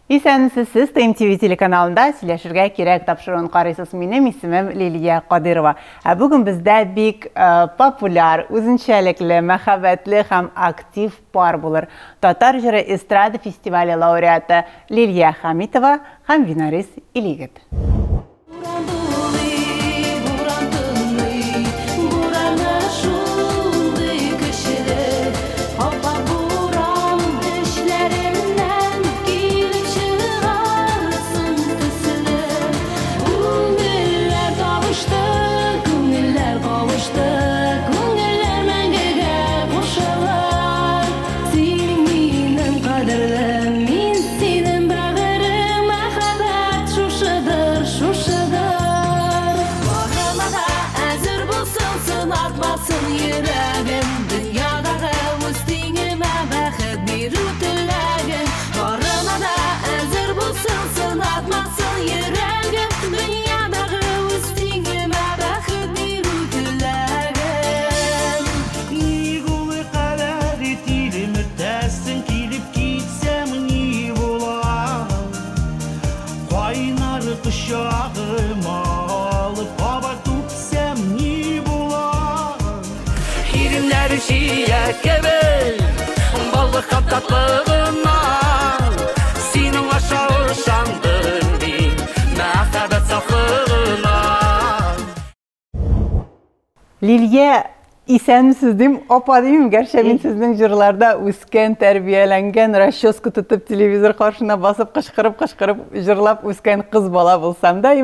Исәнмесез, ТМТV телеканалында сөйләшергә кирәк тапшыруын карыйсыз. Минем исемем Лилия Кадырова. Бүген бездә бик популяр, үзенчәлекле, мәхәббәтле һәм актив пар булыр. Татар җыры эстрада фестивале лауреаты Лилия Хамитова һәм Винарис Илигит. Lilya, исәнмесез дим, апа дим, гәрчә мин сезнең җырларда үскән, тәрбияләнгән, расческа тотып телевизор каршына басып кычкырып җырлап үскән кыз бала булсам да,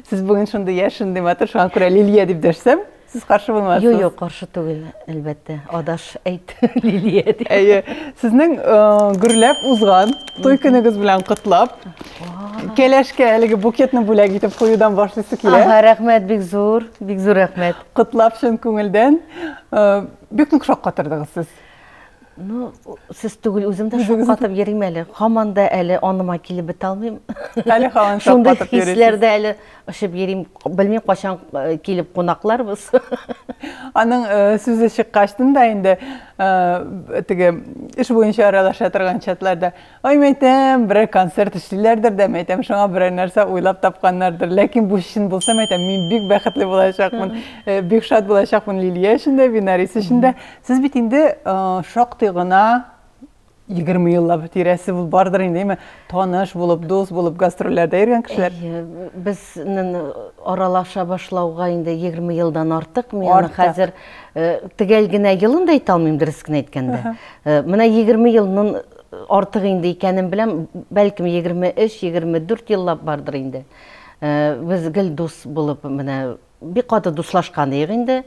сез бүген шундый яшен дим атыр, шуңа күрә Лилия дип дәшсәм, сез каршы булмассыз. Юк, каршы түгел, әлбәттә. Адаш әйт, Лилия дип. Сезнең гөрләп узган той көнегез белән котлап, кәләшкә әлеге букетны бүләк итеп куюдан башлыйсы килә. Рәхмәт, бик зур рәхмәт. Котлап шын күңелдән, бик нык шаккатырдыгыз сез. Ну, сез түгел, үзем дә шаккатып йөрим әле. Һаман да әле аныма килеп бетә алмыйм. Әле һаман шаккатып йөрисез. Хисләрдә әле ошып йөрим, белмим качан килеп кунакларбыз. Аның сүзе чыккачтын да инде теге эш буенча аралаша торган чатларда, ой мәйтәм, бер концерт эшлиләрдер дә, мәйтәм, шуңа бер нәрсә уйлап тапканнардыр. Ләкин бу чын булса, мәйтәм, мин бик бәхетле булачакмын, бик шат булачакмын Лилия өчен дә, Винарис өчен дә. Сез бит инде шактый гына 20 еллап тирәсе бул бардыр инде, таныш булып, дус булып гастрольләрдә йөргән кешеләр. Безнең аралаша башлауга инде 20 елдан артык. Мен хәзер төгәл генә елын да әйтә алмыйм, дөрес кенә әйткәндә. Менә 20 елның артык инде икәнен беләм, бәлкем 23-24 еллап бардыр инде. Без гел дус булып, менә бик каты дуслашкан идек инде.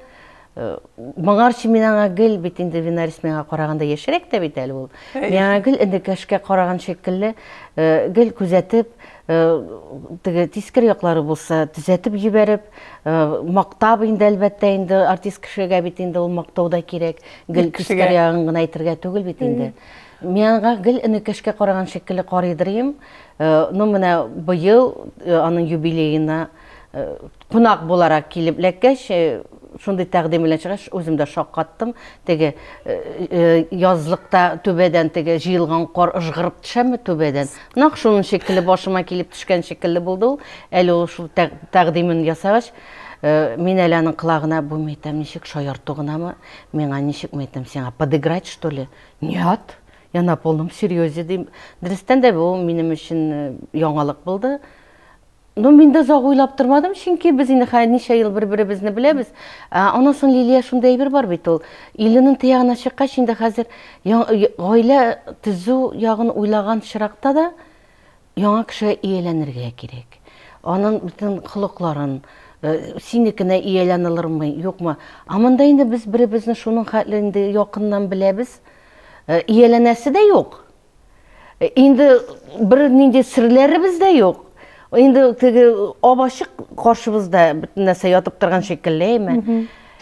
Моңарчы мин аңа гел бит инде Винарис миңа караганда яшерәк тә бит әле ул. Миңа гел инде кәшкә караган шикелле, гел күзәтеп, теге тискер яклары булса, төзәтеп җибәреп, мактап инде әлбәттә инде артист кешегә бит инде ул мактауда кирәк, гел тискер ягын гына әйтергә түгел бит инде. Миңа гел инде кәшкә караган шикелле карыйдырым. Ну менә быел аның юбилеена кунак буларак килеп ләккәч, шундый тәкъдим белән чыгыш, үзем дә шаккаттым. Теге язлыкта түбәдән теге җыелган кар ыжгырып төшәме түбәдән. Нак шуның шикелле башыма килеп төшкән шикелле булды ул. Әле ул шул тәкъдимен ясагач, мин әле аның кылагына бу мәйтәм ничек шаярту гынамы? Миңа ничек мәйтәм сиңа подыграть что ли? Нет. Я на полном серьезе дим. Дөрестән дә бу минем өчен яңалык булды. Ну, мин дә зак уйлап тормадым, чөнки без инде ничә ел бер-беребезне беләбез. Аннан соң Лилия шундай әйбер бар бит ул. Иленең тыягына чыккач инде хәзер гаилә төзү ягын уйлаган чиракта да яңа кешегә ияләнергә кирәк. Аның бүтән холыкларын, синекенә ияләнелерме, юкмы? Монда инде без беребезне шуның хәтле инде якыннан беләбез. Ияләнәсе дә юк. Инде бер нинди серләребез дә юк. Инде теге абачык каршыбызда бөтен нәрсә ятып торган шикелле,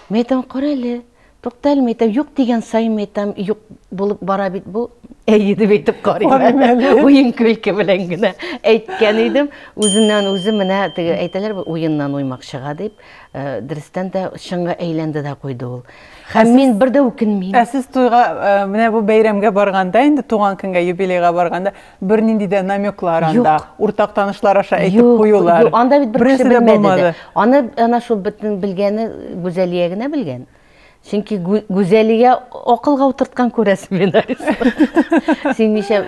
Мәйтәм, кара әле, туктале, мәйтәм, юк дигән сайын мәйтәм, юк булып бара бит бу. әйе деп әйтеп карыйм. Уен күлке белән генә әйткән идем. Үзеннән үзе менә теге әйтәләр бу уеннан уймак чыга дип, дөрестән дә шыңга әйләнде дә куйды ул. Һәм мин бер дә үкенмим. Сез туйга менә бу бәйрәмгә барганда, инде туган көнгә, юбилейга барганда, бер нинди дә намеклар анда, уртак танышлар аша әйтеп куюлар. Юк, анда бит бер кеше белмәде. Аны ана шул бөтен белгәне Гүзәлия генә белгән. Чөнки Гүзәлия акылга утырткан күрәсең менә. Син ничә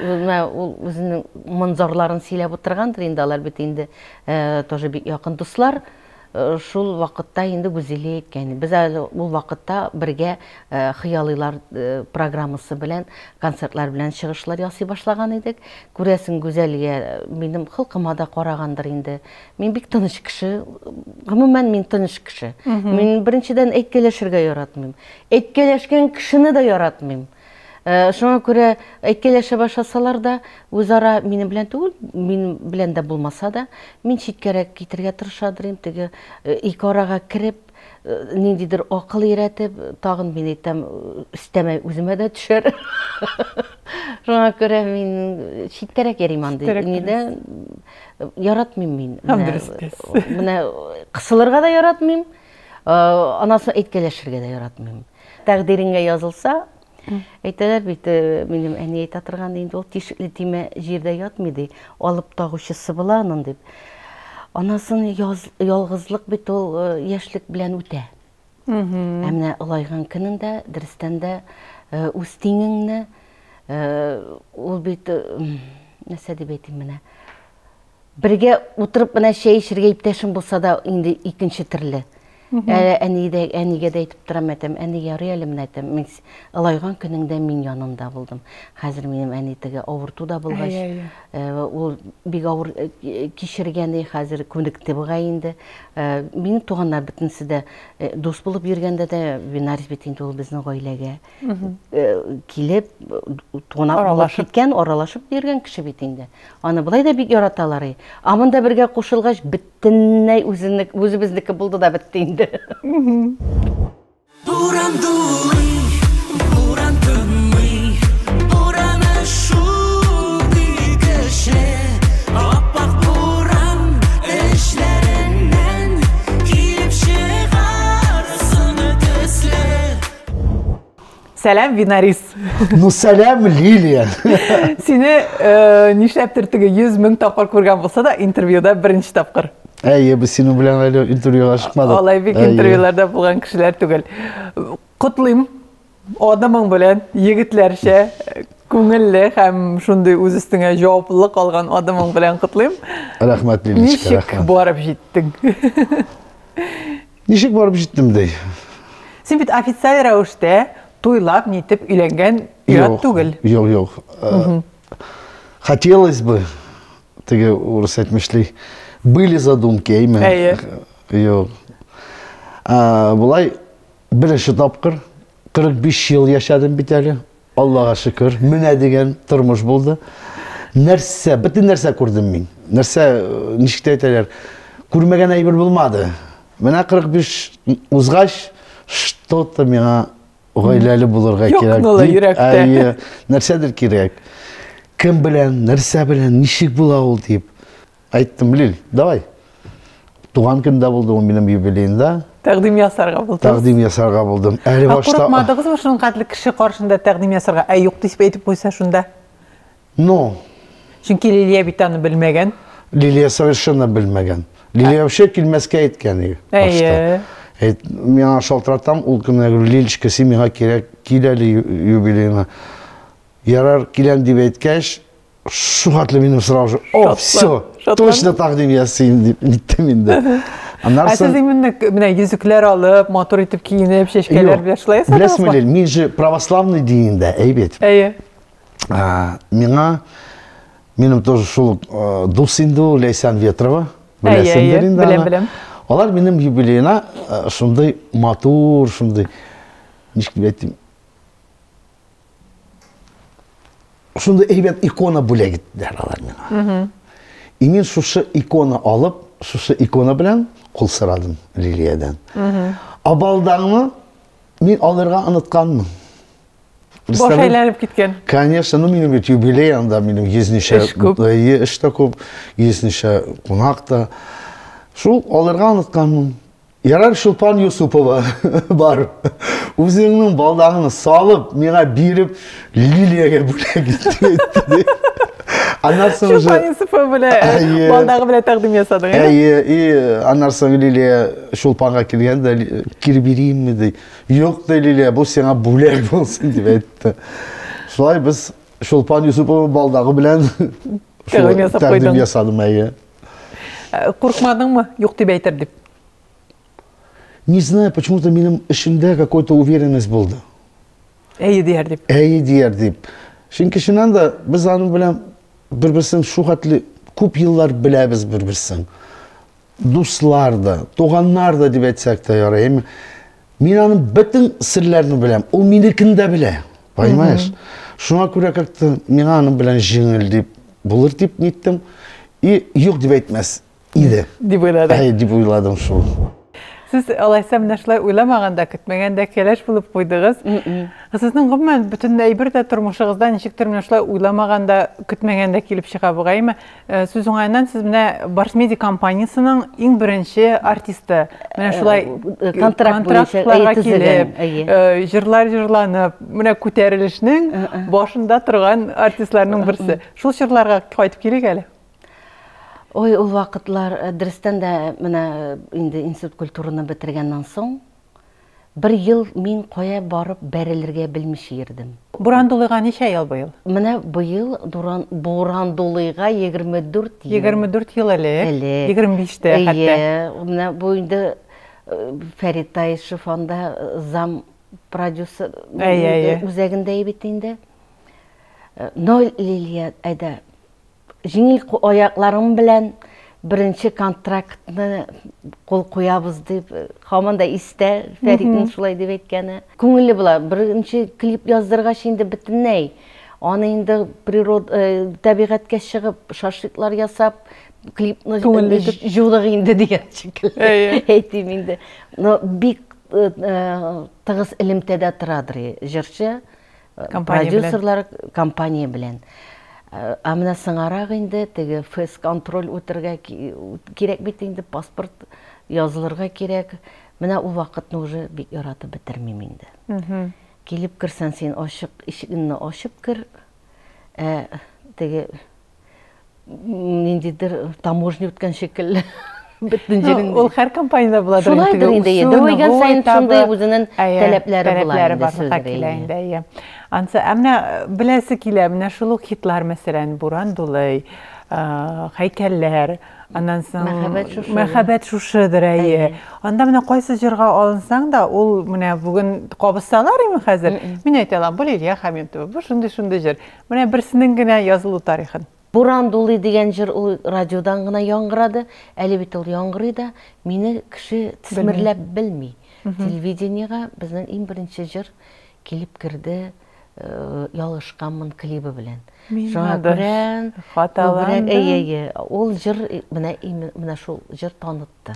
ул үзенең монзарларын сөйләп утыргандыр инде, алар бит инде тоже бик якын дуслар. Шул вакытта инде Гүзәлия әйткән. Без әле ул вакытта бергә хыялыйлар программасы белән, концертлар белән чыгышлар ясый башлаган идек. Күрәсең, Гүзәлия минем хылкыма да карагандыр инде. Мин бик тыныч кеше, гомумән мин тыныч кеше. Мин беренчедән әйткәләшергә яратмыйм. Әйткәләшкән кешене дә яратмыйм. Шуңа күрә әйткәләшә башласалар да, үзара минем белән түгел, минем белән дә булмаса да, мин читкәрәк китергә тырышадыр, теге ике арага кирип, ниндидер акыл өйрәтеп, тагын мин әйтәм, өстәмә үземә дә төшәр. Шуңа күрә мин читтәрәк йөрим анда. Нидә яратмыйм мин. Менә кысылырга да яратмыйм, анасын әйткәләшергә дә яратмыйм. Тәкъдириңгә язылса, әйтәләр бит, минем әни әйтә торган инде, ул тишекле тимә җирдә ятмый, алып тагучысы була аның дип. Анасын ялгызлык бит ул яшьлек белән үтә. Әмма улайган көнендә, дөрестән дә үз тиңеңне ул бит нәрсә дип әйтим менә. Бергә утырып менә чәй эчәргә иптәшем булса да инде икенче төрле. Әнигә дә әйтеп торам, әнигә реалем әйтәм, мин алайган көнеңдә мин янында булдым. Хәзер минем әни теге авыртуда булгач, ул бик авыр кичергәне, хәзер күнекте буга инде. Минем туганнар бөтенсе дә дус булып йөргәндә дә, Винарис бит инде ул безнең гаиләгә килеп, туган киткән, аралашып йөргән кеше бит инде. Аны булай да бик яраталар. Амында бергә кушылгач, бөтенләй үзебезнеке булды да бетте инде. Буран дулый, буран тынмый, бураны шул көчле, аппак буран эшләреннән килеп чыгар сыны төсле. Сәлам, Винарис. Ну, сәлам, Лилия. Сине нишләптер теге 100 000 тапкыр күргән булса да, интервьюда беренче тапкыр. Әйе, без синең белән әле интервьюга чыкмадык. Алай бик интервьюларда булган кешеләр түгел. Котлыйм адамың белән егетләрчә күңелле һәм шундый үз өстеңә җаваплылык алган адамың белән котлыйм. Рәхмәт, Лиличка, рәхмәт. Ничек барып җиттең? Ничек барып җиттем ди? Син бит официаль рәвештә туйлап, нитеп өйләнгән ят түгел. Юк. Хотелось бы, теге урыс әйтмешли, были задумки, әйме. Юк. Булай беренче тапкыр 45 ел яшәдем бит әле. Аллага шөкер, менә дигән тормыш булды. Нәрсә, бөтен нәрсә күрдем мин. Нәрсә, ничек әйтәләр, күрмәгән әйбер булмады. Менә 45 узгач, что-то миңа гаиләле булырга кирәк. Әйе, нәрсәдер кирәк. Кем белән, нәрсә белән, ничек була ул дип. Айттым, Лил, давай. Туган көндә булды ул минем юбилейында. Тәкъдим ясарга булды. Тәкъдим ясарга булдым. Әле башта. Курыкмадыгызмы шуның кадәрле кеше каршында тәкъдим ясарга? Юк дип әйтеп куйса шунда. Ну. Чөнки Лилия бит аны белмәгән. Лилия совершенно белмәгән. Лилия вообще килмәскә әйткән башта. Миңа шалтыратам, ул көнне Лиличка, син миңа кирәк, кил әле юбилейңа. Ярар, киләм дип әйткәч, шу хатлы минем сразу. О, все, точно тәкъдим ясыйм дип әйттем инде. Сез менә йөзекләр алып, мотор итеп киенеп, чәчкәләр белән шулайсыз? Беләсезме, Лил, мин же православный диндә, әйбәт. Әйе. Миңа, минем тоже шул дус инде ул Ләйсән Ветрова. Беләсеңдер инде аны. Беләм. Алар минем юбилейна шундай матур, шундай, ничек дип әйтим, шундай әйбәт икона бүләк иттеләр алар миңа. И мин шушы икона алып, шушы икона белән кул сорадым Лилиядән. Абалдаңны мин алырга онытканмын. Boş aylanып кеткен. Конечно, ну менің бет юбилей анда менің езнеше Эш көп. эш та көп, езнеше қонақ та. Шул алырға анытқанмын. Ярар Шулпан Юсупова бар. Өзіңнің балдағını салып, миға беріп, Лилияға бөлек етті. Андан соң уже Шулпан Юсупова беле балдағы беле тәкъдим ясадың. и андан соң Лилия Шулпанға келгенде кире берейінме дей. Жоқ та Лилия, бұл сеңа бөлек болсын деп айтты. Шулай біз Шулпан Юсупова балдағы білән тәкъдим ясадым әйе. Қорқмадыңмы? Юк дип әйтер дип. Не знаю, почему-то менің ішімде какой-то уверенность болды. Әйе дияр дип. Әйе дияр деп. Чөнки шуннан да біз аның белән бер-берсен шу хәтле күп еллар беләбез бер-берсен. Дуслар да, туганнар да дип әйтсәк тә ярый. Мин аның бөтен серләрне беләм. Ул минекен дә белә. Понимаешь? Шуңа күрә как-то миңа аның белән җиңел дип булыр дип ниттем. И юк дип әйтмәс иде. Дип уйладым. Әйе дип уйладым шул. Сіз алайса менә шулай уйламаганда, көтмәгәндә кәләш булып куйдыгыз. Сезнең гомумән бөтен әйбер дә тормышыгызда ничектер менә шулай уйламаганда, көтмәгәндә килеп чыга бугаймы? Сүз уңайыннан сез менә Барс Медиа компаниясының иң беренче артисты. Менә шулай контрактларга килеп, җырлар җырланып, менә күтәрелешнең башында торган артистларның берсе. Шул җырларга кайтып килик әле. Ой, ул вакытлар дөрестән дә менә инде институт культураны бетергәннән соң бер ел мин кая барып бәрелергә белмичә йөрдем. Бурандулыга ничә ел быел? Менә быел Бурандулыга 24 ел. 24 ел элек. 25-тә хәтта. Менә бу инде Фәрит Таишев анда зам продюсер үзәгендә бит инде. Ноль Лилия әйдә Жеңіл аякларым белән беренче контрактны кул куябыз дип, һаман да истә Фәритнең шулай дип әйткәне. Күңелле була. Беренче клип яздыргач инде бөтенләй. Аны инде табигатькә чыгып, шашлыклар ясап, клипны җудык инде дигән шикелле. Әйтим инде. Но бик тыгыз элемтәдә торадыр җырчы, продюсерлар компания белән. Амна сыңарак инде теге фэс контроль үтәргә кирәк бит инде, паспорт язылырга кирәк. Менә ул вакытны уже бик яратып бетермим инде. Килеп кирсәң син ачык ишегеңне ачып кир. Теге ниндидер таможня үткән шикелле. Бөтен җирендә. Ул һәр компанияда була дигән. Шулай инде. Дөрвәгән сайын шундый үзенең таләпләре була инде. Ансы әмнә беләсе килә, менә шул ук хитлар мәсәлән Бурандулый, һәйкәлләр, аннан соң мәхәббәт шушыдыр әйе. Анда менә кайсы җырга алынсаң да, ул менә бүген кабыссалар име хәзер. Мин әйтәләм, бу Лилия Хәмитова, бу шундый җыр. Менә берсенең генә язылу тарихын. Бурандулый дигән җыр ул радиодан гына яңгырады. Әле бит ул яңгырый да, мине кеше тисмерләп белми. Телевидениегә безнең иң беренче җыр килеп кирде. Ялышканмын клибы белән. Шуңа күрә хаталанды. Ул җыр менә шул җыр танытты.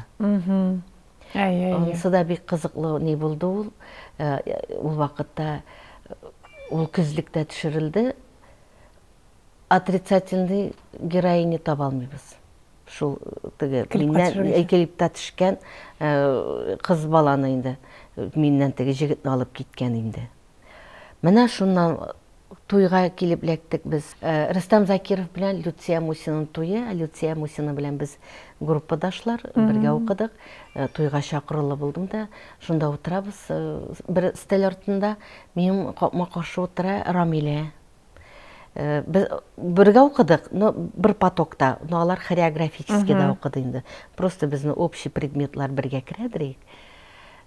Онысы да бик кызыклы ни булды ул. Ул вакытта ул күзлектә төшерелде. Отрицательный героиня таба алмыйбыз. Шул теге миннән клипта төшкән кыз баланы инде миннән теге җегетне алып киткән инде. Менә шуннан туйга килеп лектек без. Рөстәм Закиров белән Люция Мусинаның туйы, Люция Мусина белән без группадашлар, бергә укыдык. Туйга чакырылып булдым да, шунда утырабыз. Бер стель артында минем капма каршы утыра Рамилә. Без бергә укыдык, но бер потокта, но алар хореографически да укыды инде. Просто безне общий предметлар бергә керәдер.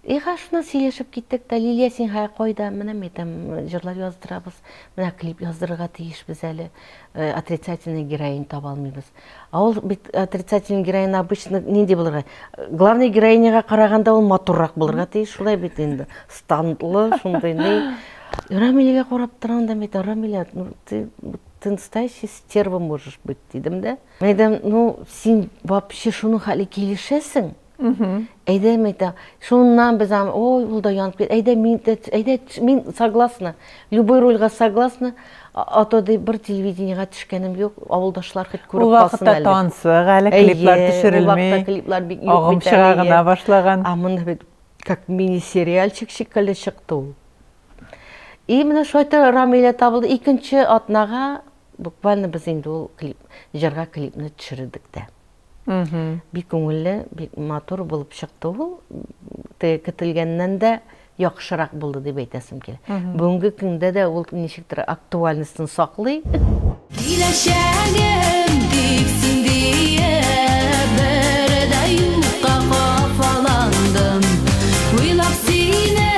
Шуны сөйләшеп киттек тә, Лилия, син кайда? Менә мәйтәм, җырлар яздырабыз, менә клип яздырырга тиешбез әле. Отрицательный героинь таба алмыйбыз. Ул бит отрицательный героинь обычно нинди булырга? Главный героиняга караганда ул матуррак булырга тиеш, шулай бит инде. Стандлы, шундай ни. Рамиләгә карап торам да, мәйтәм, Рамилә, ты настоящая стерва можешь быть, дидем да. Мәйтәм, син вообще шуның хәле килешәсең. Әйдә мәйтә, шуннан без ой, ул да янып кит. Әйдә мин согласна. Любой рольга согласна. Атоды бір телевидениега төшкәнем юк. Авылдашлар хит күреп калсын әле. Вакытта тансы, әле клиплар төшерелмей. Вакытта клиплар бик юк. Агым чыга гына башлаган. Монда бит как мини-сериальчик шикелле чыкты ул. И менә шойта Рамиля табылды. Икенче атнага буквально без инде ул җырга клипны төшердек дә. Бик күңелле, бик матур булып чыкты ул. Көтелгәннән дә яхшырак булды дип әйтәсем килә. Бүгенге көндә дә ул ничектер актуальностен саклый. Киләчәгем тиксин дия, бердә юкка кафаландым. Уйлап сине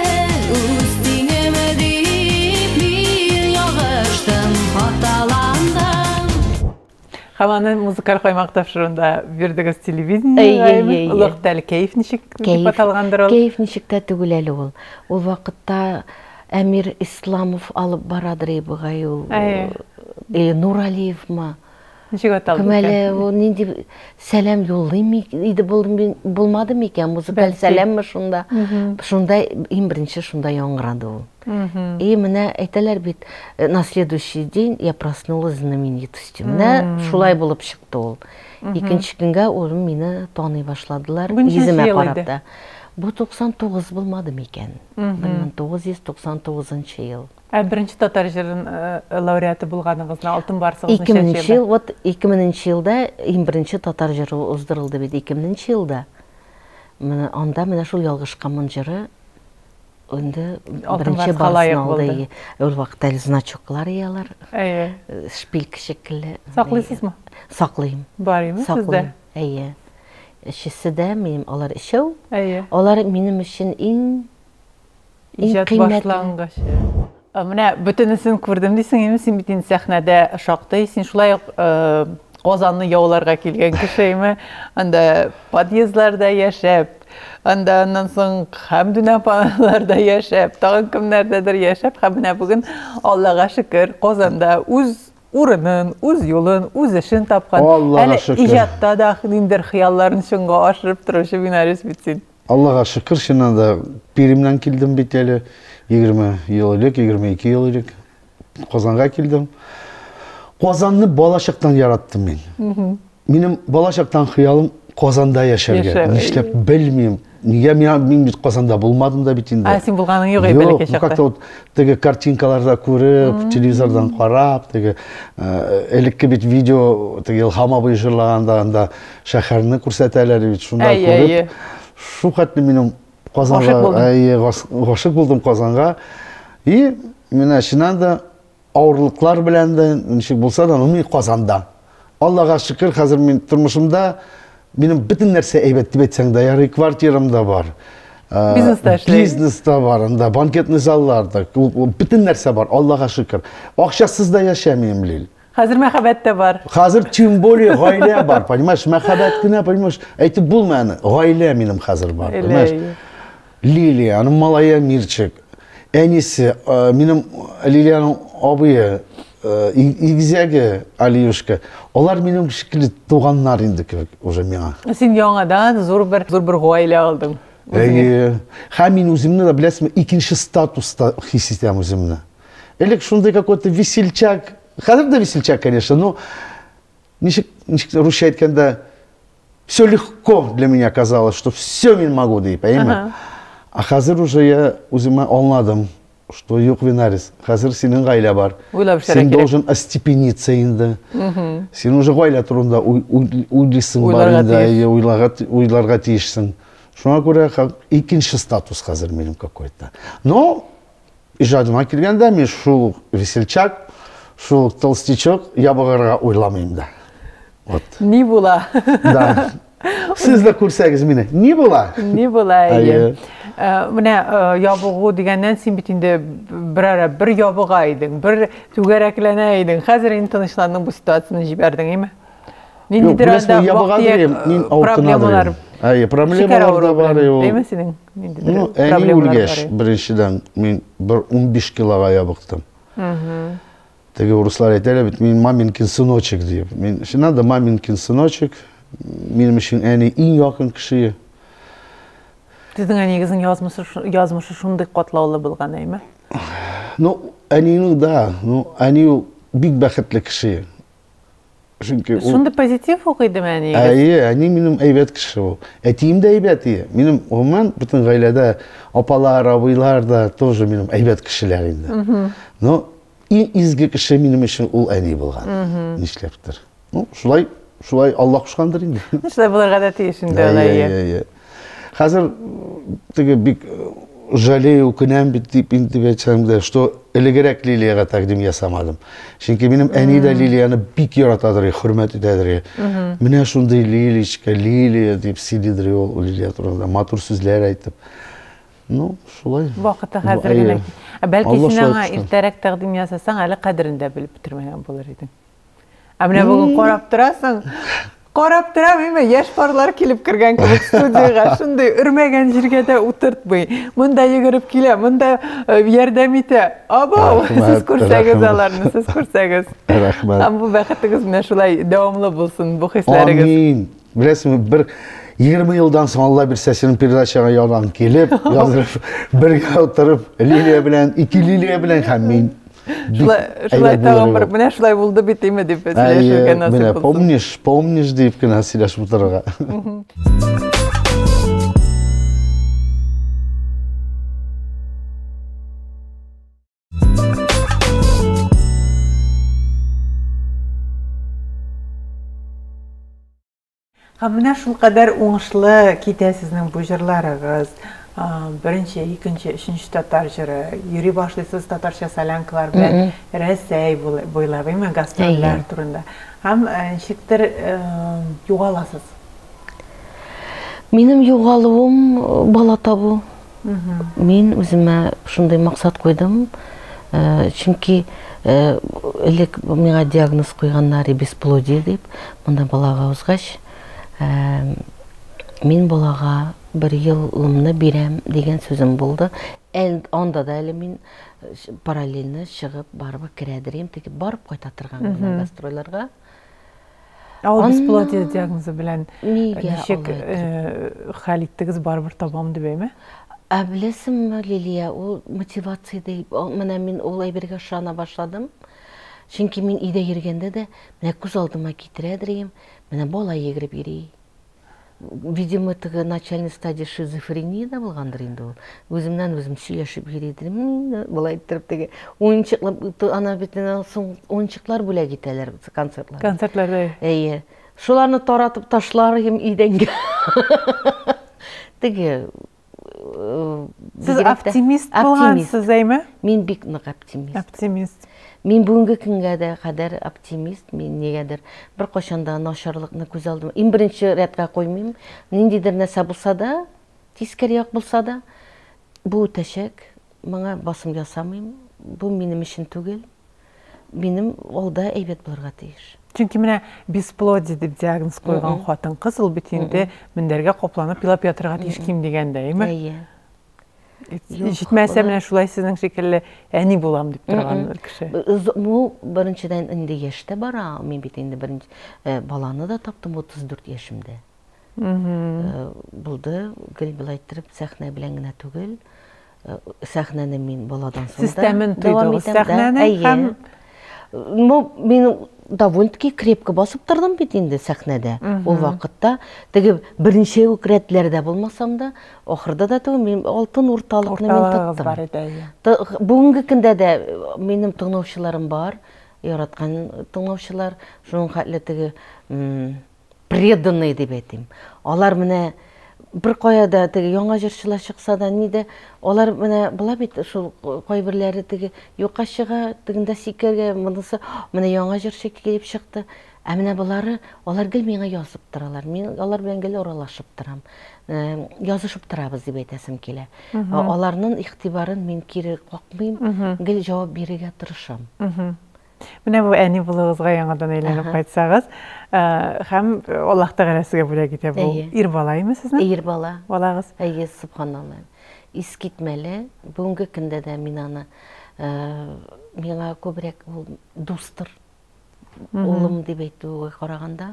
үстиңеме дип мин ягыштым, хаталандым. Хаманы музыкаль каймак тапшырында бирдегез телевидение. Улык тәл кайф ничек дип аталгандыр ул? Кайф ничек тә түгел әле ул. Ул вакытта Әмир Исламов алып барадыр бугай ул. Нуралиевма. Ничек аталды? Кемәле ул нинди сәлам юллый иде булмады микән музыкаль сәламмы шунда. Шунда иң беренче шунда яңгырады ул. И менә әйтәләр бит, на следующий день я проснулась знаменитостью. Менә шулай булып чыкты ул. Икенче көнгә ул мине таный башладылар, йөземә карап та. Бу 99 булмады микән? 1999 ел. Беренче татар җырын лауреаты булганыгызны, алтын барсыгыз 2000 ел, вот 2000 елда иң беренче татар җыры уздырылды бит 2000 елда. Менә анда менә шул ялгыш камын җыры инде беренче барсын алды. Ул вакытта значоклар ялар. Шпилька шикелле. Саклыйсызмы? Саклыйм. Барымы сездә? Әйе. Эшседә минем алар эшәү. Алар минем өчен иң кыйммәтле. Менә бөтенесен күрдем дисең, инде син бит сәхнәдә шактый, син шулай Казанны яуларга килгән кешеме? Анда подъездларда яшәп, аннан соң Хәмдүнә апаларда яшәп, тагын кемнәрдәдер яшәп, менә бүген Аллага шөкер, Казанда үз урынын, үз юлын, үз эшен тапкан. Әле иҗатта да ниндер хыялларын чынга ашырып торучы бинарист бит син. Аллага шөкер, шуннан да Перимнән килдем бит әле 20 ел элек, 22 ел элек Казанга килдем. Казанны балачактан яраттым мин. Минем балачактан хыялым Казанда яшәргә. Нишләп белмим. Нигә мин бит Казанда булмадым да бит инде. Син булганың юк бәлки чакта. Как-то вот теге картинкаларда күреп, телевизордан карап, теге элекке бит видео, теге Илһам абый җырлаганда анда шәһәрне күрсәтәләр бит, шунда күреп. Шу хәтле минем Казанга, гашык булдым Казанга. И менә шуннан да авырлыклар белән дә ничек булса да, мин Казанда. Аллага шөкер, хәзер мин тормышымда минем бөтен нәрсә әйбәт дип әйтсәң дә ярый, квартирам да бар. Бизнес та бар, анда банкетный залларда, бөтен нәрсә бар, Аллага шөкер. Акчасыз да яшәмим лил. Хәзер мәхәббәт тә бар. Хәзер тем более гаилә бар, понимаешь? Мәхәббәт кенә, понимаешь? Әйтеп булмады, гаилә минем хәзер бар, понимаешь? Лилия, аның малая Мирчик. Әнисе, минем Лилияның абые, игезәге Алиюшка. Алар минем шикелле туганнар инде кебек уже миңа. Син яңадан зур бер гаилә алдың. Һәм мин үземне дә беләсезме, икенче статуста хис итәм үземне. Элек шундый какой-то весельчак. Хәзер дә весельчак, конечно, но ничек русча әйткәндә, все легко для меня казалось, что все мин могу дип, әйме? А хәзер уже я үземә аңладым, что юк винарис. Хәзер синең гаилә бар. Син должен остепениться инде. Син уже гаилә турында уйлыйсың бар инде, уйларга тиешсең. Шуңа күрә икенче статус хәзер минем какой-то. Но иҗатыма килгәндә мин шул весельчак, шул толстячок ябыгарга уйламыйм да. Вот. Ни була? Да. Сез дә күрсәгез мине. Ни була? Ни була? Менә ябыгу дигәннән син бит инде бер ябыга идең, бер түгәрәкләнә идең. Хәзер инде тынычландың, бу ситуацияны җибәрдең, әйме? Ниндидер анда проблемалар. Проблемалар да бар. Әйме синең? Ниндидер проблемалар бар. Беренчедән мин 15 килога ябыктым. Теге урыслар әйтәләр бит, мин маминкин сыночек дип. Мин шунда да маминкин сыночек. Минем өчен әни иң якын кеше. Сіздің әнегіздің язмышы шундай қотлаулы болған, әйме? Ну, әнейнің да, әней бик бәхетлі кіші. Шундай позитив оқиды ма әнегіз? Әйе, әней минем әйбәт кіші ол. Әтейім де әйбәт ие. Минем оған бүтін ғайлада апалар, абайлар да тоже минем әйбәт кішілер енді. Но изгі кіші минем үшін ол әней болған. Нишлептір. Шулай Аллах құшқандыр енді. Шулай боларға да тиешінде олай. Қазір тігі бик жалею күнәм бит инде әйтсәмдә, что элегрәк Лилияга тәкъдим ясамадым. Чөнки минем әни дә Лилияны бик яратадыр, хөрмәт итәдер. Менә шундый Лиличка, Лилия дип сөйлидер ул Лилия турында, матур сүзләр әйтеп. Ну, шулай. Вакыты хәзер генә. Бәлки син аңа иртәрәк тәкъдим ясасаң, әле кадерен дә белеп бетермәгән булыр идең. Менә бүген карап торасың. Qarab turam, yaş parlar kelib kirgan kibik studiyaga, shunday urmagan yerga da o'tirtmay. Bunda yugurib kelib, bunda yordam eta. Abo, siz ko'rsangiz ularni, siz ko'rsangiz. Rahmat. Ham bu baxtingiz bilan shulay davomli bo'lsin bu hislaringiz. Amin. Bilasizmi, bir 20 yıldan sonra Allah bir sesini perdaşaga yalan gelip, yazırıp, birge oturup, Liliya bilen, iki Liliya bilen hammin. Şulay tağım bir, bana şulay buldu biteyim deyip söyleşirken nasip olsun. Помнишь deyip ki nasıl ilaş bu tarafa. Менә шул кадәр уңышлы китә сезнең бу җырларыгыз. Birinci, ikinci, üçüncü Tatar jırı, yürü başlıyorsunuz Tatarça salankalar bilen Rəsəy boylab, gastroller turunda. Hem şıktır yoğalasız. Benim yoğalığım bala tabu. Men özüme şunday maksat koydum. Çünkü elek mega diagnoz koyganlar besplodие deyip, bundan balaga uzgaç. Men balaga bir yılımını berem degen sözüm buldu. Onda da әлі мен параллельно шығып барып кірәдірем, теки барып қайтатырған бұлан гастроларға. Ал бесплодие диагнозы білән нешек хәлиттігіз барбыр табам деп еме? Білесім, Лилия, ол мотивация deyip, мен ол әйберге шана башладым. Çünkü мен үйде ергенде де, менә көз алдыма кетірәдірем, менә бала егіріп ерей. Видимо, тігі начальный стадия шизофрения да болғандыр енді ол. Өзімнен өзім сөйлешіп ередірім, бұлай тұрып теге ойыншықлар бөле кетелер концертлар. Концертларда? Әйе. Шоларны таратып ташлар ем үйденге. Теге... Сіз оптимист болғансыз, әйме? Мен бик нық оптимист. Оптимист. Мен бүгінгі күнге де қадар оптимист, мен негедір бір қошанда нашарлықны көз алдым. Ең бірінші рәтқа қоймайым. Нендейдір нәрсе болса да, тескерек болса да, бұл өтешек, маңа басым жасамайым. Бұл менің үшін түгел. Менің олда әйбет болырға тиіш. Çünkü менә бесплодие деп диагноз қойған қатын қыз, ол бетінде мендерге қопланып пилап ятырға тиіш ким дегенде, әйме? Әйе. Жетмәсә, менә шулай сіздің шекелі әни болам деп тұрған кіші. Бұл біріншіден інді ешті бара, мен бет енді бірінші баланы да таптым 34 ешімде. Бұлды гіл білайттырып, сәхне біләңгіне түгіл. Сәхнені мен баладан соң да Системін түйді, сәхнені һәм... Мен довольно-таки крепкі басып тұрдым бет енді сәхнеде. Ол вақытта, теге бірінші өкіретлерде болмасам да, оқырда да түгі мен алтын орталықны мен тұттым. Бүгінгі күнде де менің тыңнаушыларым бар, яратқан тыңнаушылар, жуын қатлы теге преданный деп етім. Олар міне бір қояда теге яңа жыршылар шықса да неде, олар міне бұла бет, шул қой бірлері теге yoqa шыға, тегінде секерге, мұнысы, міне яңа жыршы келіп шықты. Әміне бұлары, олар гіл меңе yazып тұралар. Мен олар бен гіл оралашып тұрам. Yazышып тұрабыз деп айтасым келе. Оларның иқтибарын мен кері қоқмайым, гіл жауап береге тұрышам. Менә бу әни булыгызга яңадан әйләнеп кайтсагыз, һәм Аллаһта гарәсегә бүлә китә бу. Ир бала име сезнең? Ир бала. Балагыз. Әйе, субханалла. Искитмәле, бүгенге көндә дә мин аны миңа күбрәк дустыр. Улым дип әйтүгә караганда,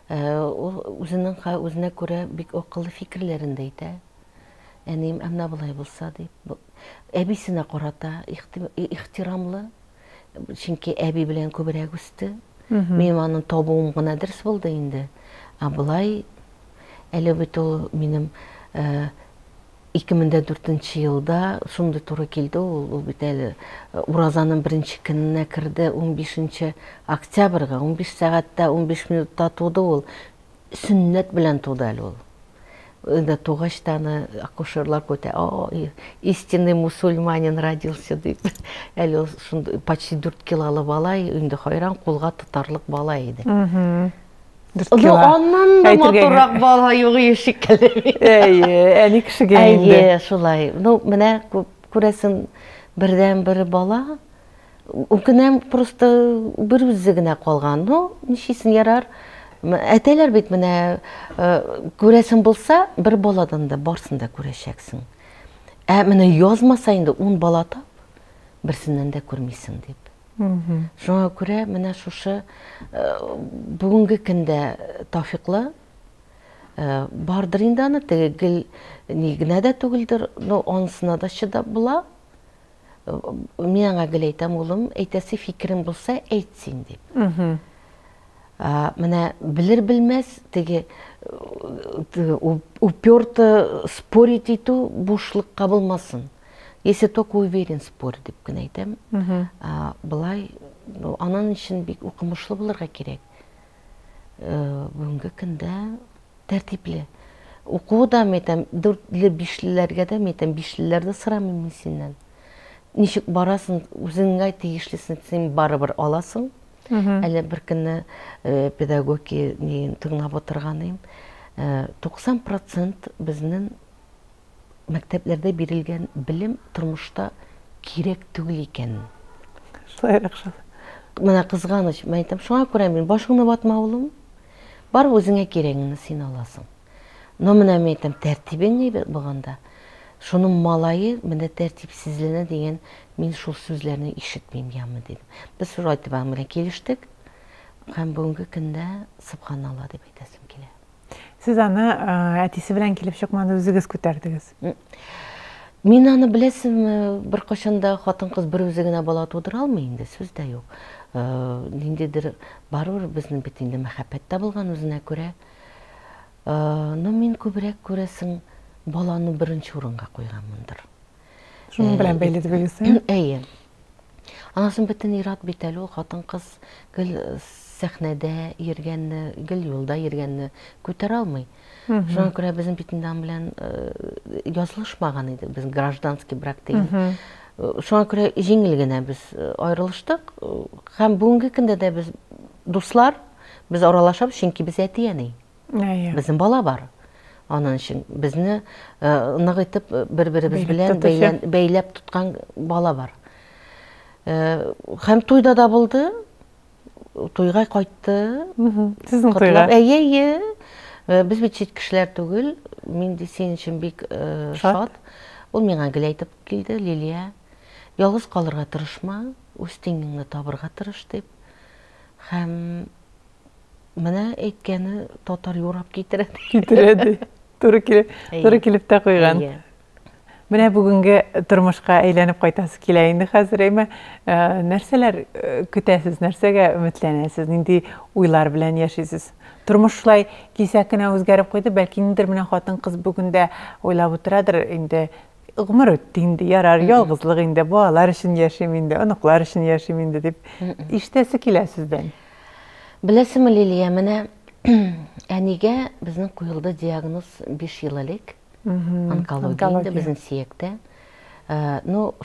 ул үзенең үзенә күрә бик акыллы фикерләрен дә әйтә. әнем әмна былай булса дип, әбисенә карата ихтирамлы, чөнки әби белән күбрәк үсте. Минем аның табуым гына дөрес булды инде. Былай әле бит ул минем 2004 елда шундый туры килде, ул бит әле Уразаның 1-нче көненә керде, 15 октябрьгә, 15 сәгатьтә 15 минутта туды ул. Сүннәт белән туды әле ул. Инде тугач та аны акушерлар көтә, истинный мусульманин родился дип. Әле шундый почти 4 килолы бала, инде хайран кулга тотарлык бала иде. Аннан да матурак бала югы шикелле. Әни кешегә инде. Шулай. Менә күрәсең бердән-бер бала, укынам просто бер үзе генә калган. Ничисен ярар? Әтәләр бит менә күрәсең булса, бер баладан да барсын да күрәшәксең. Менә язмаса инде 10 бала тап, берсеннән дә күрмисең дип. Шуңа күрә менә шушы бүгенге көндә Тафиклы бардыр инде аны тегел ни генә дә түгелдер, анысына да чыдап була. Мин аңа гел әйтәм, улым, әйтәсе фикерең булса, әйтсин дип. Менә белер-белмәс теге уперто спорить итү бушлыкка булмасын. Если только уверен спор дип кенә әйтәм. Былай аның өчен бик укымышлы булырга кирәк. Бүгенге көндә тәртипле. Укуда мәйтәм 4-5ләргә дә мәйтәм 5ләрдә сорамыйм синнән. Ничек барасың, үзеңгә тиешлесен син барыбер аласың. Әле бер көнне педагоги тыңлап отырганым, 90% безнең мәктәпләрдә бирелгән белем тормышта кирәк түгел икән. Шулайрак шул. Менә кызганыч, мен әйтәм, шуңа күрә мин башыңны батма улым, бар үзеңә кирәгеңне син аласың. Менә мен әйтәм, тәртибең әйбәт булганда, шуның малайы менә тәртипсезленә дигән мин шул сүзләрне ишетмим ямы дидем. Без шулай итеп белән килештек. Һәм бүгенге көндә субханалла дип әйтәсем килә. Сез аны әтисе белән килеп чыкмады, үзегез күтәрдегез. Мин аны беләсем, бер кашанда хатын-кыз бер үзе генә бала тудыра алмый инде, сүз дә юк. Ниндидер барыр безнең бит инде мәхәббәт тә булган үзенә күрә. Мин күбрәк күрәсең баланы беренче урынга куйганмындыр. Шуның белән бәйле дибегез? Әйе. Анасын бөтен ират бит әле, хатын-кыз гел сәхнәдә йөргәнне, гел юлда йөргәнне күтәрә алмый. Шуңа күрә безнең битендән белән язылышмаган иде, без гражданский брак дигән. Шуңа күрә җиңел генә без аерылыштык. Һәм бүгенге көндә дә без дуслар, без аралашабыз, чөнки без әти-әни. Безнең бала бар. Аның өчен безне нык итеп бер-беребез белән бәйләп тоткан бала бар. Һәм туйда да булды. Туйга кайтты. Сезнең туйга? Әйе. Без бит чит кешеләр түгел. Мин дә син өчен бик шат. Ул миңа гел әйтеп килде, Лилия, ялгыз калырга тырышма, үз тиңеңне табырга тырыш дип. Һәм менә әйткәне татар юрап китерде. Туры килеп тә куйган. Менә бүгенге тормышка әйләнеп кайтасы килә инде хәзер. Нәрсәләр көтәсез, нәрсәгә өметләнәсез, нинди уйлар белән яшисез? Тормыш шулай кисәк кенә үзгәреп куйды, бәлки ниндидер менә хатын-кыз бүгендә уйлап утырадыр, инде гомер үтте инде, ярар, ялгызлык инде, балалар өчен яшим инде, оныклар өчен яшим инде дип ишетәсе килә сездән. Беләсеңме, Лилия, менә әнигә безнең куелды диагноз 5 ел элек. Онкология безнең сөяктә.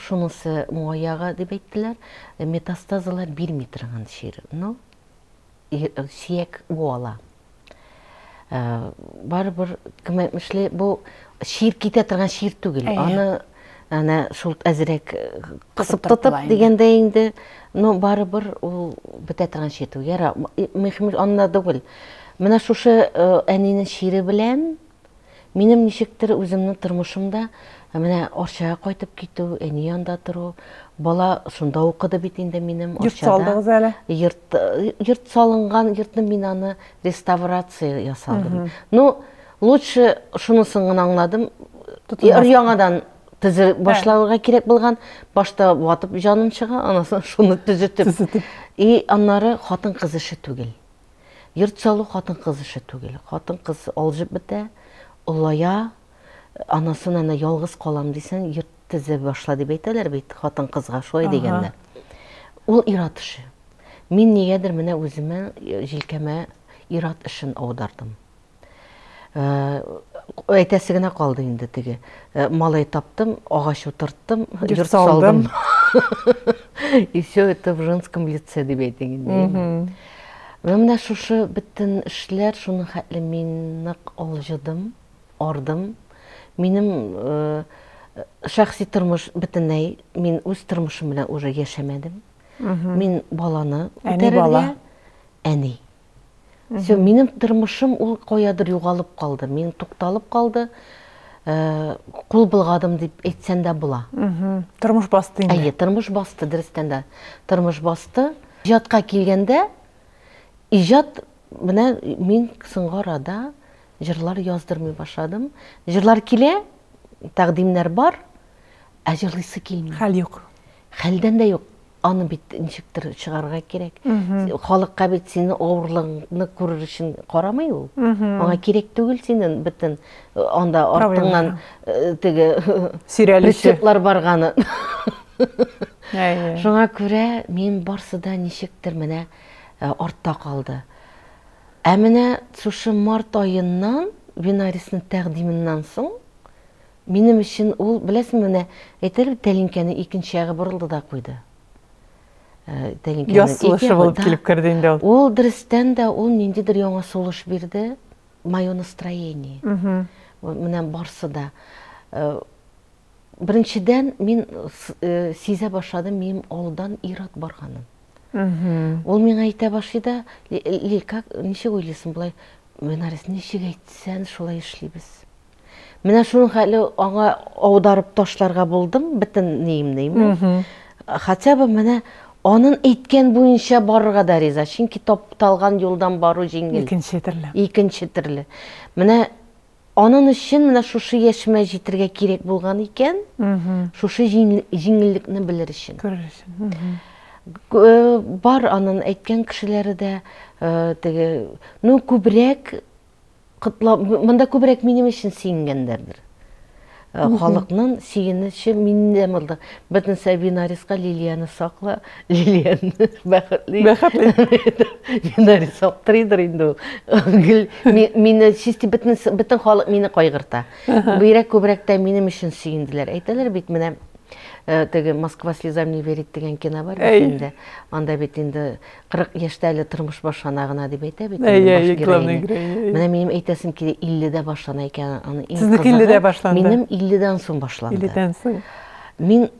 Шунысы мояга дип әйттеләр, метастазалар 1 метрган шир. Сөяк буала. Барыбер кем әйтмешле, бу шир китә торган шир түгел. Аны шул әзрәк кысып тотып дигәндә инде, барыбер ул бетә торган шир түгел. Мөхим анна түгел. Менә шушы әнинең шире белән минем ничектер үземнең тормышымда менә Арчага кайтып китү, әни янда тору, бала шунда укыды бит инде минем Арчада. Йорт салдыгыз әле? Йорт салынган, йортны мин аны реставрация ясадым. Лучше шунысын гына аңладым, Яңадан тізе башлауға керек болған, башта батып жаным шыға, анасын шуны түзетіп. И аннары хатын қыз іші түгел. Йорт салу хатын қыз іші түгел. Хатын қыз алжып біте, ұлая, анасын ана ялғыз қалам дейсен, йорт тізе башла деп айталар бейт, хатын қызға шой дегенде. Ол ират іші. Мен негедір міне өзіме, желкеме ират ішін аудардым. Әйтәсігіне қалды енді теге. Малай таптым, ағаш отырттым, йорт салдым. И все это в женском лице деп айтыңын. Мына шушы біттін ішлер, шуның хәтлі мен алжыдым, ардым. Менің шәхси тұрмыш бітінәй, мен өз тұрмышым білен уже яшәмәдім. Мен баланы көтерерге, әне. Менің тұрмышым ол қоядыр юғалып қалды. Мен тоқталып қалды, қол бұлғадым деп әйтсен де бұла. Тұрмыш басты енді? Әйе, тұрмыш басты, дұрыстен де. Тұрмыш басты. Ижатқа келгенде, ижат, мен кісінгі арада жырлар яздырмай башладым. Жырлар келе, тәқдимлер бар, әжірлесі келмей. Хәл жоқ. Хәлден де жоқ. Аны бит ничектер чыгарга керек. Халыкка бит сені ауырлығыны көрер үшін қарамай ул. Аңа керек түгел сенің бітін анда артыңнан теге рецептлар барғаны. Шуңа күрә мен барсыда ничектер менә артта қалды. Әміне шушы март айыннан Винарисның тәкъдименнән соң минем өчен ул біләсең менә әйтер тәлинкәне икенче ягы борылды да куйды. Яз сулышы болып келіп кірді енді ол. Ол дұрыстан да ол нендедір яңа сулыш берді, мое настроение. Менен барсы да. Біріншіден мен сезе башладым, мен ауылдан ират барғанын. Ол мен айта башлады, неше ойлайсың бұлай, Винарис неше айтсаң шолай ішлейбіз. Менә шуның хәлі аңа аударып ташларға болдым, бітін нейім. Хотя бы менә onun әйткән буенча барырга да риза. Чөнки тапталган юлдан бару җиңел. Икенче төрле. Менә аның өчен менә шушы яшемә җитәргә кирәк булган икән, шушы җиңеллекне белер өчен. Бар аның әйткән кешеләре дә теге, ну күбрәк монда күбрәк минем өчен сөйгәндәрдер. Халыкның сөйгенеше миндә булды. Бөтен Винарисқа Лилияны сакла, Лилияны бәхетле. Винарис саптырыдыр инде ул. Мине чисти бөтен халык мине кайгырта. Бирәк күбрәк тә минем өчен сөйгәнделәр. Әйтәләр бит менә теге Москва слезам не верит дигән кино бар бит инде. Анда бит инде 40 яшьтә әле тормыш башлана гына дип әйтә бит. Менә минем әйтәсем килә 50-дә башлана икән. Сезнең 50-дә башланды. Минем 50-дан соң башланды. 50-дән соң. Мин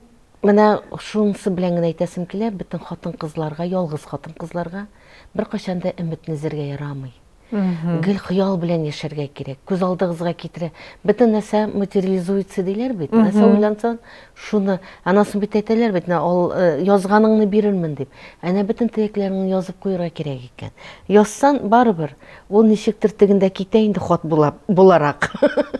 менә шунысы белән генә әйтәсем килә, бөтен хатын-кызларга, ялгыз хатын-кызларга беркайчан да өметне зәргә ярамый. Гел хыял белән яшәргә кирәк. Күз алдыгызга китерә. Бөтен нәрсә материализуется диләр бит. Нәрсә уйлансаң, шуны анасын бит әйтәләр бит, ал язганыңны бирермен дип. Әнә бөтен теләкләреңне язып куярга кирәк икән. Язсан барыбер, ул ничектер тегендә китә инде хат буларак.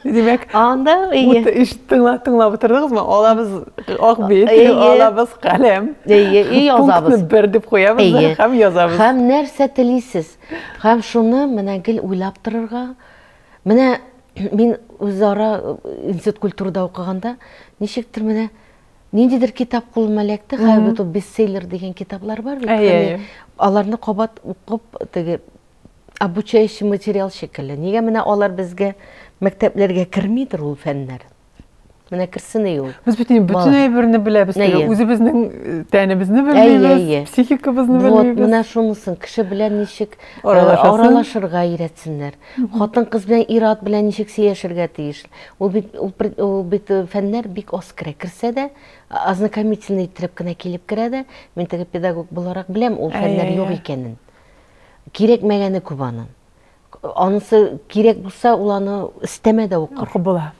Димәк, анда тыңлап утырдыгызмы? Алабыз ак бит, алабыз каләм. Язабыз. Бер дип куябыз һәм язабыз. Һәм нәрсә телисез? Һәм шуны менә гел уйлап торырга. Менә мин үзара институт культурада укыганда ничектер менә ниндидер китап кулыма эләкте, хәбәт бестселлер дигән китаплар бар бит. Аларны кабат укып, теге обучающий материал шикелле. Нигә менә алар безгә мәктәпләргә кермидер ул фәннәр? Менә кирсен ул. Без бүтән әйберне беләбез, үзебезнең тәнебезне беләбез, психикабызны беләбез. Менә шунысын кеше белән ничек аралашырга өйрәтсеннәр. Хатын-кыз белән ират белән ничек сөйләшергә тиеш. Ул бит фәннәр бик аз кирсә дә, ознакомительный итеп кенә килеп керә дә, мин теге педагог буларак беләм, ул фәннәр юк икәнен. Кирәкмәгәне күп аның. Анысы кирәк булса, ул аны истәмә дә укып була.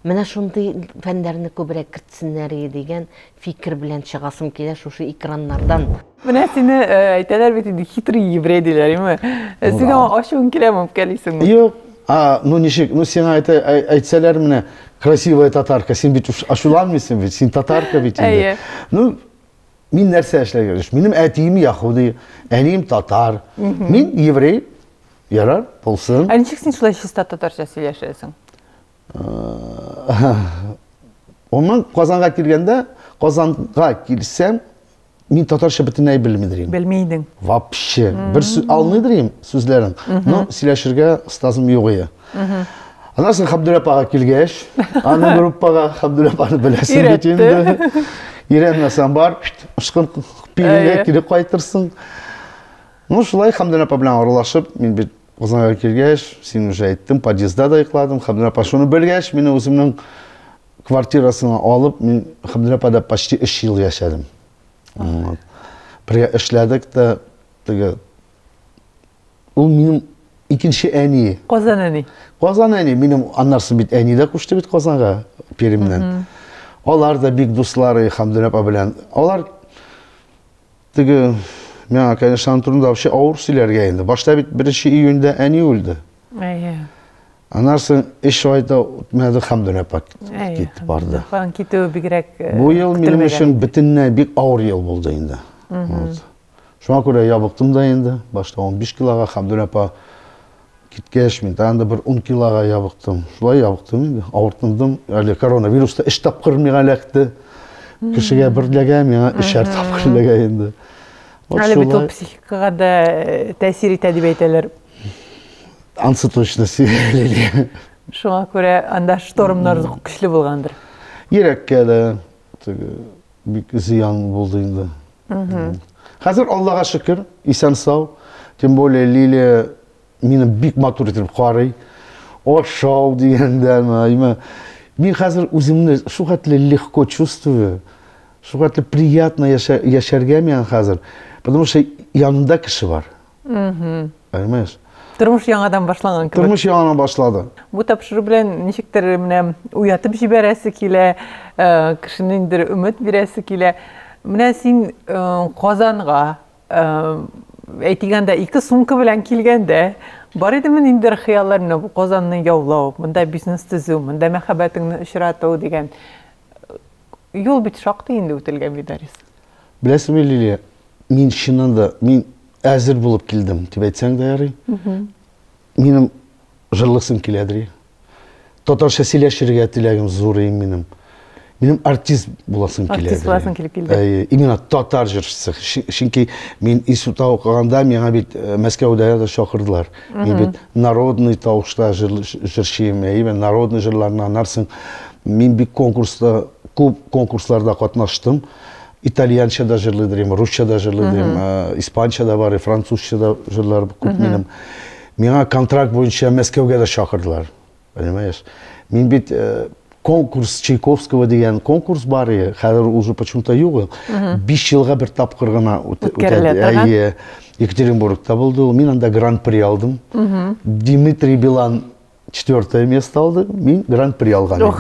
Менә шундый фәннәрне күбрәк кертсеннәр дигән фикер белән чыгасым килә шушы экраннардан. Менә сине әйтәләр бит инде хитрый еврей диләр, име? Сиңа ачуың киләме, килисеңме? Юк, Ну ничек, ну сен айтсалар менә красивая татарка, сен бит ашуланмыйсың бит, сен татарка бит инде. Ну мин нәрсә эшләргә кирәк? Минем әтием яһуди, әнием татар. Мин еврей. Ярар, булсын. Ничек син шулай чиста татарча сөйләшәсең? Оннан Казанга килгәндә, Казанга килсәм, мин татарча бөтенләй белмидем. Белмейдең. Вообще. Бер алмыйдым сүзләрен. Но сөйләшергә стазым юк иде. Аннан соң Хабдулла апага килгәч, аның группага Хабдулла апаны беләсең бит инде. Өйрәнмәсәң бар, ышкын пилгә килеп кайтырсың. Ну шулай Хабдулла апа белән аралашып, мин бит Казанга килгәч, син уже әйттем, подъездда да йокладым. Хабдулла апа шуны белгәч, мине үземнең квартирасына алып, мин Хабдулла апада почти 3 ел яшәдем. Бергә эшләдек тә, ул минем икенче әни. Казан әни. Казан әни, минем аннарсы бит әни дә кушты бит Казанга, Перемнән. Алар да бик дуслары Хабдулла апа белән. Алар миңа, конечно, турында вообще авыр сөйләргә инде. Башта бит 1 июньдә әни үлде. Аннан соң 3 айда үтмәде Хабдулла апа китеп барды. Хан китү бигрәк. Бу ел минем өчен бөтенләй бик авыр ел булды инде. Шуңа күрә ябыктым да инде. Башта 15 килога Хабдулла апа киткәч, мин тагын да бер 10 килога ябыктым. Шулай ябыктым инде. Авыртындым. Әле коронавируста 3 тапкыр миңа эләкте. Кешегә берләгә, миңа 3 тапкыр эләгә инде. Әле бит ул психикага да тәэсир итә дип әйтәләр. Ансы точно сөйләде. Шуңа күрә анда штормнар көчле булгандыр. Йөрәккә дә бик зыян булды инде. Хәзер Аллага шөкер, исән сау. Тем более Лилия мине бик матур итеп карый. Ашау дигәндән, мин хәзер үземне шугатлы легко чувствую. Шугатлы приятно яшәргә миңа хәзер. Потому что янында кеше бар. Понимаешь? Тормыш яңадан башлаган кебек. Тормыш яңадан башлады. Бу тапшыру белән ничектер менә уятып җибәрәсе килә, кешенеңдер өмет бирәсе килә. Менә син Казанга әйтгәндә 2 сумка белән килгәндә, бар идеме инде хыялларны бу Казанны яулау, монда бизнес төзү, монда мәхәббәтеңне очрату дигән. Юл бит шактый инде үтелгән бидарис. Беләсеңме, Лилия, мин чыннан да мин әзер булып килдем, дип әйтсәң дә ярый. Минем җырлысым киләдер. Татарча сөйләшергә теләгем зур минем. Минем артист буласым киләдер. Артист буласың килеп килде. Именно татар җырчысы. Чөнки мин институтта укыганда миңа бит Мәскәүдә дә шакырдылар. Мин бит народный тавышта җырчыйм, именно народный җырларны анарсың. Мин бик күп конкурсларда катнаштым. İtalyanca da jırlıdırım, Rusça da jırlıdırım, İspanca da var, Fransızca da jırlar күп минем. Миңа контракт буенча Мәскәүгә дә чакырдылар. Понимаешь? Мин бит конкурс Чайковского дигән конкурс бар иде. Хәзер уже почему-то юк. 5 елга бер тапкыр гына үтә. Екатеринбургта булды. Мин анда гран-при алдым. Дмитрий Билан 4-е место алды. Мин гран-при алган.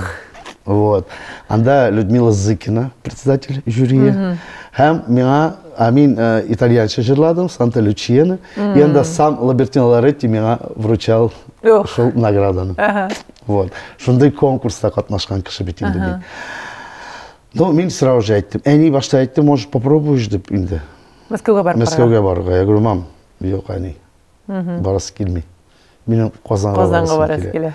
Вот. Анда Людмила Зыкина, председатель жюри. Һәм миңа мин итальянча җырладым, Санта Лючиена. И анда сам Лабертино Лоретти миңа вручал шул награданы. Вот. Шундай конкурста катнашкан кеше бит инде мин. Но мин сразу же әйттем. Әни башта әйтте, может попробуешь дип инде. Мәскәүгә барып. Мәскәүгә барырга. Я говорю, мам, юк әни. Барасы килми. Минем Казанга барасы килә.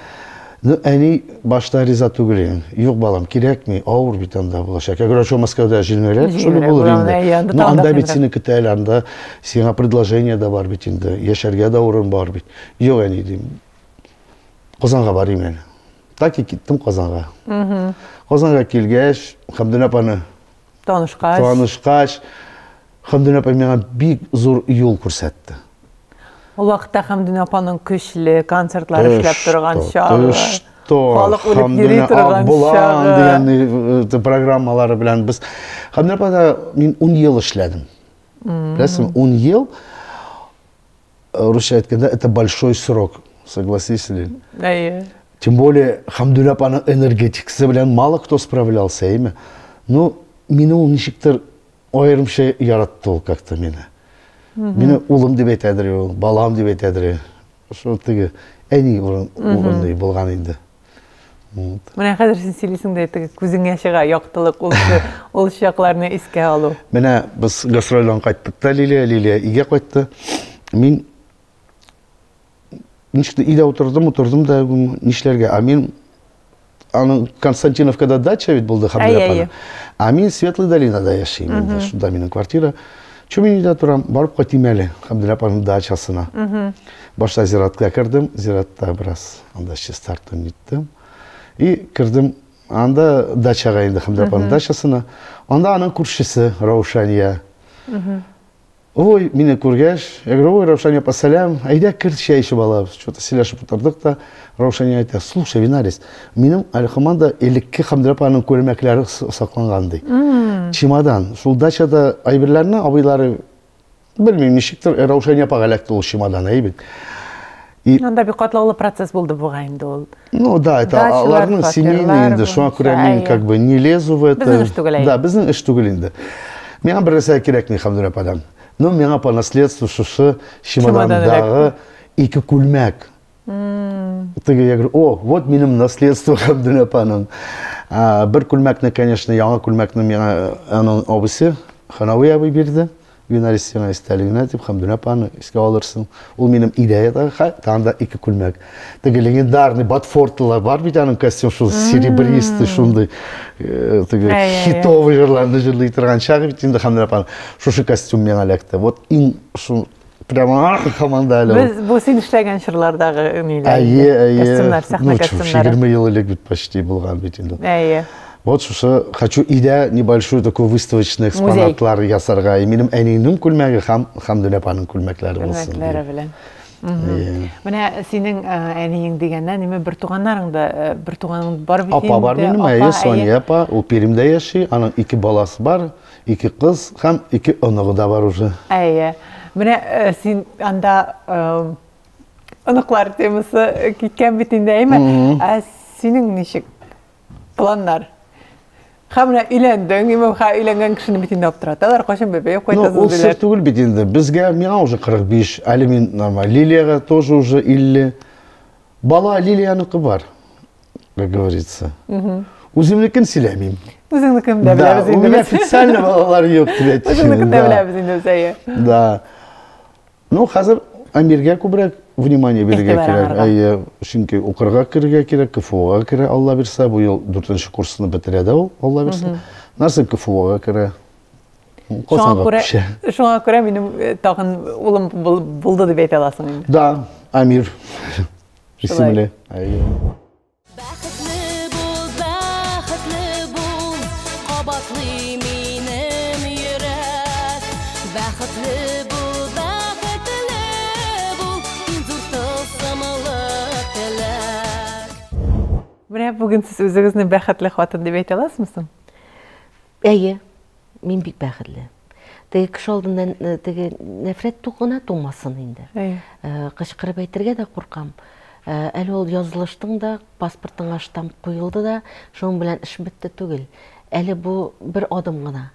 Ну, әни башта риза түгел. Юк балам, кирәкми, авыр бит анда булачак. Я говорю, что Мәскәүдә җиңелрәк, шулай булыр инде. Но анда бит сине көтәләр, анда сиңа предложение да бар бит инде. Яшәргә дә урын бар бит. Юк әни дим. Казанга барыйм әле. Так и киттем Казанга. Казанга килгәч, Хабдулла апаны танышкач, Хабдулла апа миңа бик зур юл күрсәтте. Ул вакытта Хабдулла апаның көчле концертлары эшләп торган чагы. Халык үлеп йөри торган чагы. Дигән программалары белән без Хабдулла апада мин 10 ел эшләдем. Беләсең, 10 ел русча әйткәндә это большой срок. Согласись ли? Тем более Хабдулла апаның энергетикасы белән мало кто справлялся, әйме. Ну, мине ул ничектер аерымча яратты ул как-то мине. Мине улым дип әйтәдер, балам дип әйтәдер. Шул теге en iyi orunday bolgan indi. Менә хәзер син сөйлисең дә теге күзеңә чыга яктылык ул чакларны искә алу. Менә без гастрольдән кайттык та Лилия өйгә кайтты. Мин ничек өйдә утырдым да нишләргә? Мин аның Константиновкада дача бит булды Хамдулапаның. Мин Светлый долинада яшәйм инде, шунда минем квартира. Чү мин өйдә торам, барып кайтыйм әле Хамдулапаның дачасына. Башта зиратка кердем, зиратта бераз анда чистартым иттем. И кірдім, анда дачаға енді Хамдулапаның дачасына. Анда аның күршісі Раушания. Ой, мені көргәш, я говорю, ой, Раушания, пасалям, айда кір шай ішіп алабыз. Что-то сөйлесіп отырдық та, Раушания айтты, слушай, Винарис, менің әлқыманда элекке Хамдулапаның көрмәклері сақланғандай. Чемодан, шул дачада айберлеріне, абайлары, білмеймін, нешіктір, Раушания пағалекті ол чемодан, айбет. Анда бик катлаулы процесс булды буга инде ул. Ну да, это аларның семейный инде, шуңа күрә мин как бы не лезу в это. Да, безнең эш түгел инде. Миңа бер нәрсә кирәкми Хамдулападан. Ну, миңа по наследству шушы чемодандагы ике күлмәк. Теге я говорю, о, вот минем наследство Хамдулапаның. Бер күлмәкне, конечно, яңа күлмәкне миңа аның абысы Ханауи абый бирде. Винарис сиңа истәлегенә дип Хамдулапаны искә алырсың. Ул минем идея танда ике күлмәк. Теге легендарный Батфортлар бар бит аның костюм, шул серебристый, шундый теге хитовый җырларны җырлый торган чагы бит инде Хамдулапаны. Шушы костюм миңа эләкте. Вот иң шу прямо команда әле. Без бу син эшләгән чырлардагы ниләр? Костюмнар, сахна костюмнары. 20 ел элек бит почти булган бит инде. Вот что хочу идея небольшую такую выставочный экспонатлар ясарга. И минем әнинем күлмәге Хамдулапаның күлмәкләре булсын. Күлмәкләре белән. Менә синең әниең дигәннән ниме бер туганнарың да бер туганың бар бит инде. Апа бар минем, Соня апа, ул Пермдә яши, аның 2 баласы бар, 2 кыз һәм 2 оныгы да бар уже. Менә син анда оныклар темасы киткән бит инде, әйме? Синең ничек планнар? Хамна иләндең, иләнгән кешене бит инде аптыраталар, кайчан бәбәй кайтасыз диләр. Ул сер түгел бит инде. Безгә миңа уже 45, әле мин нормаль. Лилияга тоже уже 50. Бала Лилияныкі бар, как говорится. Үземнекен сөйләмим. Үзеңнекен дә беләбез инде. Да, у меня официально балалар юк дип әйтәм. Үзеңнекен дә беләбез инде Зәя. Да. Ну, хәзер Амиргә күбрәк внимание бирергә кирәк. Чөнки укырга керергә кирәк, КФУга керә, Алла бирсә, бу ел 4нче курсны бетерә дә ул, Алла бирсә. Нәрсә КФУга керә. Шуңа күрә минем тагын улым булды дип әйтә аласың инде. Да, Амир. Исемле. Бәхетле бул, кабатлы минем йөрәк. Бәхетле бул, Менә бүген сез үзегезне бәхетле хатын дип әйтә аласызмы? Әйе, мин бик бәхетле. Теге кеше алдыннан теге нәфрәт тугына тумасын инде. Кычкырып әйтергә дә куркам. Әле ул язылыштың да, паспортыңа штамп куелды да, шуның белән эш бетте түгел. Әле бу бер адым гына.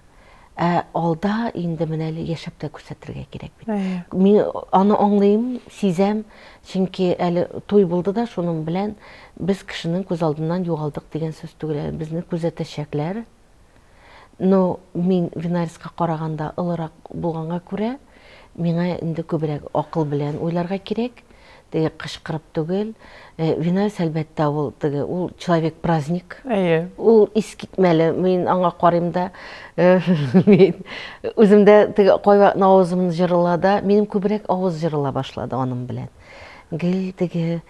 Алда инде менә әле яшәп тә күрсәтергә кирәк бит. Мин аны аңлыйм, сизәм, чөнки әле туй булды да, шуның белән без кешенең күз алдыннан югалдык дигән сүз түгел. Безне күзәтәчәкләр. Но мин Винариска караганда ылырак булганга күрә, миңа инде күбрәк акыл белән уйларга кирәк. Теге кычкырып түгел. Винарис әлбәттә ул человек-праздник. Ул искитмәле. Мин аңа карыйм да, мин үземдә теге кайва авызым җырлада, минем күбрәк авыз җырыла башлады аның белән. Гел теге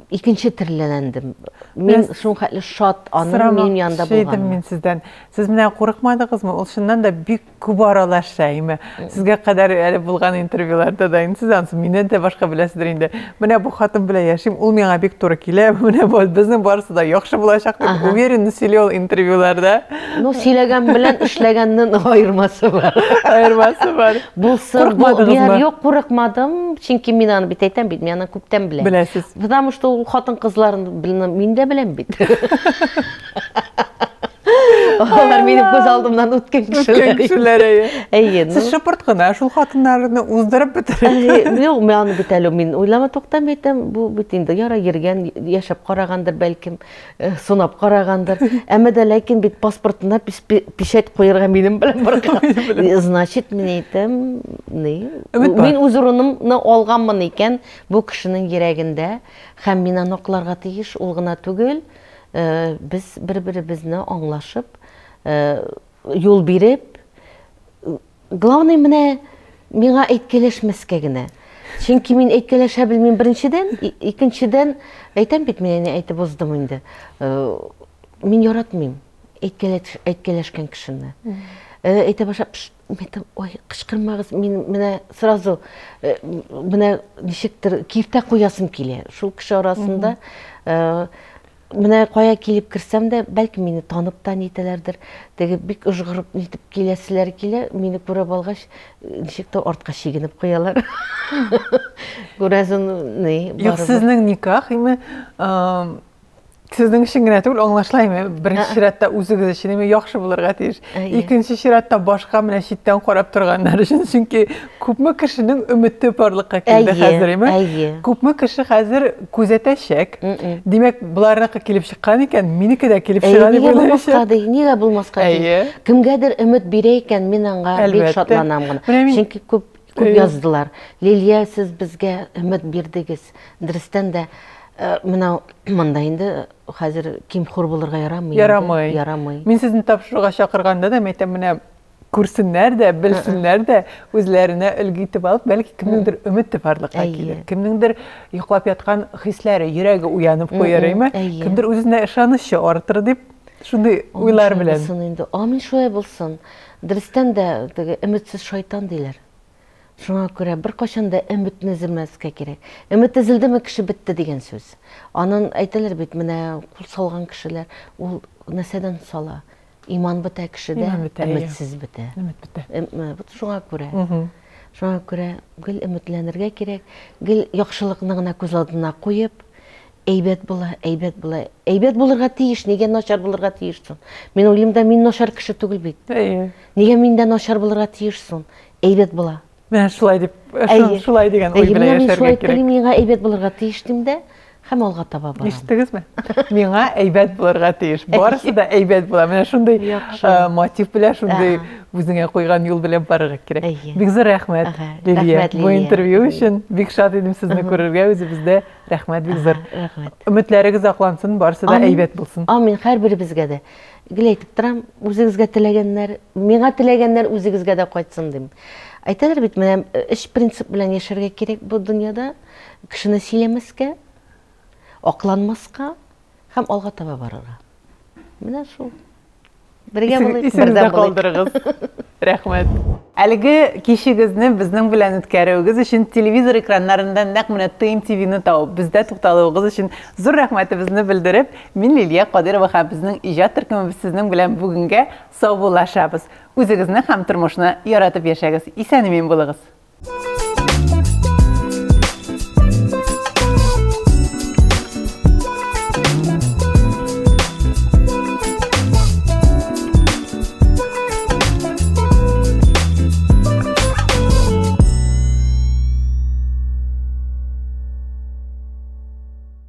икенче төрләнәндем. Мин шуң хәтле шат аның минем янында булган. Мин сездән. Сез менә курыкмадыгызмы? Ул шуннан да бик күп аралашаймы? Сезгә кадәр әле булган интервьюларда да сез ансы миннән дә башка беләсездер инде. Менә бу хатын белән яшим, ул миңа бик туры килә. Менә бу безнең барысы да яхшы булачак дип уверен сөйли ул интервьюларда. Ну, сөйләгән белән эшләгәннең аермасы бар. Аермасы бар. Булсын, юк, курыкмадым, чөнки мин аны бит әйтәм бит, мин аны күптән беләм. Беләсез. Потому что ул хатын кызларын мин дә беләм бит. Алар минем көз алдымнан үткән кешеләр. Кешеләр. Әйе. Сез шыпырт кына шул хатыннарны уздырып бетерәсез. Юк, мен аны бит әле мин уйлама туктам әйтәм, бу бит инде яра йөргән, яшәп карагандыр бәлкем, сынап карагандыр. Әмма дә ләкин бит паспортына печать куярга минем белән барган. Значит, мин әйтәм, мин үз урынымны алганмын икән бу кешенең йөрәгендә һәм мин аны акларга тиеш, ул гына түгел. Biz bir-birimizni anlaşıp, yol berip, главный менә миңа әйткәләшмәскә генә. Чөнки мин әйткәләшә белмим беренчедән, икенчедән әйтәм бит мин әйтеп уздым инде. Мин яратмыйм әйткәләшкән кешене. Әйтә башлап, ой, кычкырмагыз, мин менә сразу менә ничектер киртә куясым килә. Шул кеше арасында менә кая килеп кирсәм дә, бәлки мине танып та нитәләрдер. Теге бик ужгырып нитеп киләселәр килә, мине күреп алгач, ничектер артка чигенеп куялар. Күрәсең, Юк, сезнең никах име Sizin için gene түгел аңлашылаймы? Birinci şiratda үзегез için эме яхшы булырга тиеш. Икенче ширатта башка менә читтән карап торганнар өчен, чөнки күпме кешенең өмете барлыкка килде хәзер эме? Күпме кеше хәзер күзәтәчәк. Димәк, буларныкы килеп чыккан икән, минеке дә килеп чыга дип уйлаячак. Нигә булмаска? Кемгәдер өмет бирә икән, мин аңа бик шатланам гына. Чөнки күп яздылар. Лилия, сез безгә өмет бирдегез. Дөрестән дә Менә монда инде хәзер ким хур булырга ярамый. Ярамый. Мин сезне тапшыруга чакырганда да мәйтәм менә күрсеннәр дә, белсеннәр дә, үзләренә өлге итеп алып, бәлки кемнеңдер өмете барлыкка килер. Кемнеңдер йоклап яткан хисләре, йөрәге уянып куяр име? Кемдер үзенә ышанычы артыр дип, шундый уйлар белән. Амин шулай булсын. Дөрестән дә теге өметсез шайтан диләр. Шуңа күрә бер кашанда өметне зилмәскә кирәк. Өмет зилдеме кеше бетте дигән сүз. Анын әйтәләр бит, менә кул салган кешеләр, ул нәрсәдән сала? Иман бетә кешедә, өметсез бетә. Шуңа күрә гел өметләнергә кирәк, гел яхшылыкны гына күз алдына куеп, әйбәт була, әйбәт булырга тиеш, нигә начар булырга тиешсең? Мин уйлыйм да, мин начар кеше түгел бит. Нигә миндә начар булырга тиешсең? Әйбәт була. Мен шулай дигән уй белән яшәргә кирәк. Миңа әйбәт булырга тиеш дим дә, һәм алга таба барам. Ишеттегезме? Миңа әйбәт булырга тиеш. Барысы да әйбәт була. Менә шундый мотив белән, шундый үзеңә куйган юл белән барырга кирәк. Бик зур рәхмәт, Лилия. Бу интервью өчен бик шат идем сезне күрергә, үзебездә рәхмәт бик зур. Өметләрегез аклансын, барысы да әйбәт булсын. Амин, һәрберебезгә дә. Гел әйтеп торам, үзегезгә теләгәннәр, миңа теләгәннәр үзегезгә дә кайтсын дим. Әйтәләр бит, менә эш принцип белән яшәргә кирәк бу дөньяда, кешене сөйләмәскә, акланмаска һәм алга таба барырга. Менә шул. Бергә булыйк, бердәм калдырыгыз. Рәхмәт. Әлеге кичегезне безнең белән үткәрүегез өчен телевизор экраннарында нәкъ менә ТМ-ТВ-ны табып, бездә тукталуыгыз өчен зур рәхмәтебезне белдереп, мин Лилия Кадырова һәм безнең иҗат төркемебез сезнең белән бүгенгә саубуллашабыз. Үзегезне һәм тормышны яратып яшәгез. Исән-имин булыгыз.